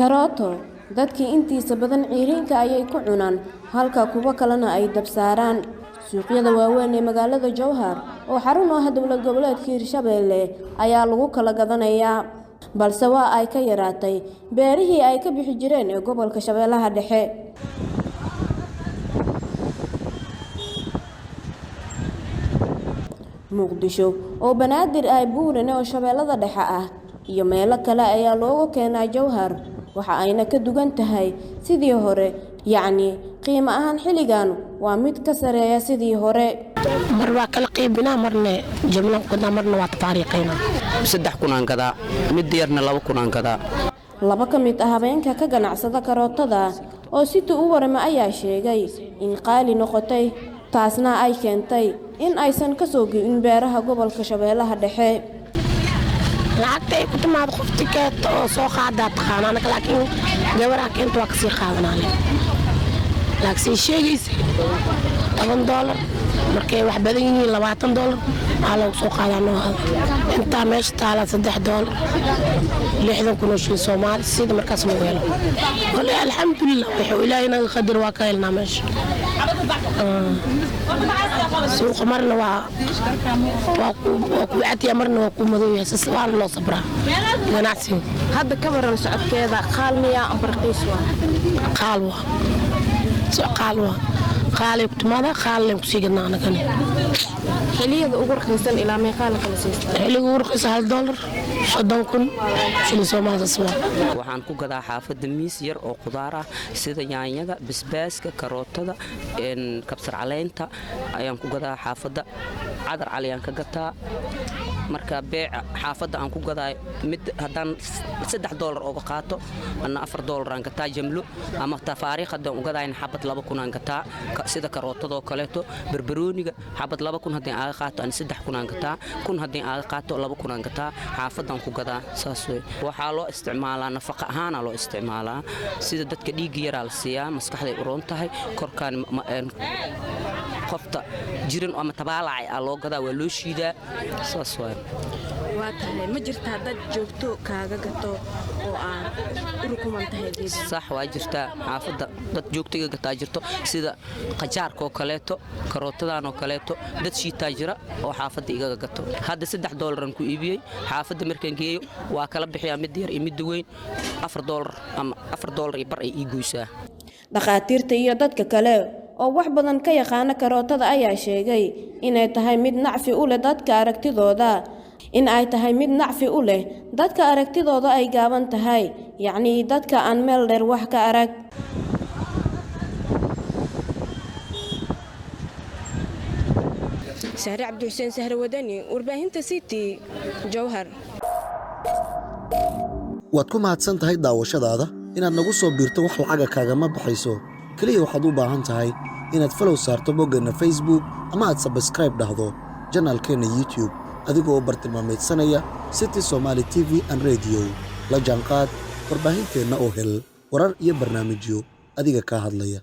Karooto dadkii intiisa badan ciiriinka ayay ku cunaan halka kuwa kalena ay dabsaaraan. Suuqyada waaweyn ee magaalada Jowhar oo xarun u ah dowlad goboleedka Hirshabelle ayaa lagu kala gadanayaa, balse waa ay ka yaraatay beerihii ay ka bixi jireen ee gobolka Shabeellaha Dhexe. Muqdisho oo banaadir ay buurane oo Shabeellada Dhexe ah iyo meelo kale ayaa looga keenaa Jowhar, waxa ayna ka dugan tahay sidii hore, yacni qiimo ahaan xilligan waa mid ka sareeya sidii hore. mar waa kala qiibinaa marna jumlan kuna marna waa taariikhayna 3,000 aan gadaa mid yarna 2,000 aan gadaa. Laba ka mid ah habeenka ka ganacsada karootada oo si uu u warama ayaa sheegay in qaali noqotay, taasna ay keentay in aysan ka soo go'in beeraha gobolka Shabeellaha Dhexe. lacagta ay ku timaado qofti keeto oo soo qaadaa taqaanaa laakiin gabadha keento waa kasii qaadanaa. laakiin sheegaysa $10 markay wax badan yihiin $20 aa lagu soo qaadanaa. inta meesha taala $3 60,000 shilin Soomaali sida markaas lagu helo. wallaahi alxamdulillah wuxuu ilaahay naga qadar waa ka helnaa meesha. suuqa marna waa ku catiya marna waa ku madow yahay sasbaan loo sabraa ganacsi. Hadda ka waran socodkeeda qaalmiya barqiis waa qaal ku timaada qaal ku sii gadnaa anagana. xilliyada ugu raqiisan ilaa meeqa la kala siistaa? xilliga ugu raqiisan $1 50,000 shilin Soomaali sasbaan. waxaan ku gadaa xaafadda miis yar oo qudaar ah sida yaanyada, basbaaska, karootada, kabsar caleenta ayaan ku gadaa xaafadda. cadar caliyaan ka gataa marka beeca xaafadda aan ku gadaa mid haddaan $3 uga qaato anna $4 aan gataa jamlo ama tafaariikh haddaan u gadaayn xabad 2,000 aan gataa sida karootadoo kaleeto. barbarooniga xabad 2,000 haddaan aaga qaato aan 3,000 aan gataa 1,000 haddaan aaga qaato 2,000 aan gataa xaafaddan ku gadaa. saas wey waxaa loo isticmaalaa nafaqa ahaana loo isticmaalaa sida dadka dhiigga yaraa la siiyaa maskaxday u roon tahay korkaan qofta jiran ama tabaalacay aa loo gadaa waa loo shiidaa. saas waay. waa tahay ma jirtaa dad joogto kaaga gato oo aan u rukuman tahay geedka? sax waa jirtaa xaafadda dad joogto iga gataa jirto sida qajaarka oo kaleeto, karootadan oo kaleeto dad shiitaa jira oo xaafadda igaga gato. hadda $3 aan ku iibiyey xaafadda markaan geeyo waa kala bixiyaa mid yar iyo mid weyn $4 ama $4 iyo bar ay ii goysaa. Dhaqaatiirta iyo dadka kale oo wax badan ka yaqaan karootada ayaa sheegay inay tahay mid nacfi u leh dadka aragtidooda, ay gaaban tahay, yacni dadka aan meel dheer wax ka arag. Sahre Cabdi Xuseen, Sahre Wadani, warbaahinta City, Jowhar. waad ku mahadsan tahay daawashadaada. inaad nagu soo biirto wax lacaga kaagama baxayso, kaliya waxaad u baahan tahay inaad follow saarto boggeenna Facebook ama aad subscribe dhahdo janaalkeenna YouTube adigoo bartilmaameedsanaya City Somali TV and Radio. la jaanqaad warbaahinteenna oo hel warar iyo barnaamijyo adiga ka hadlaya.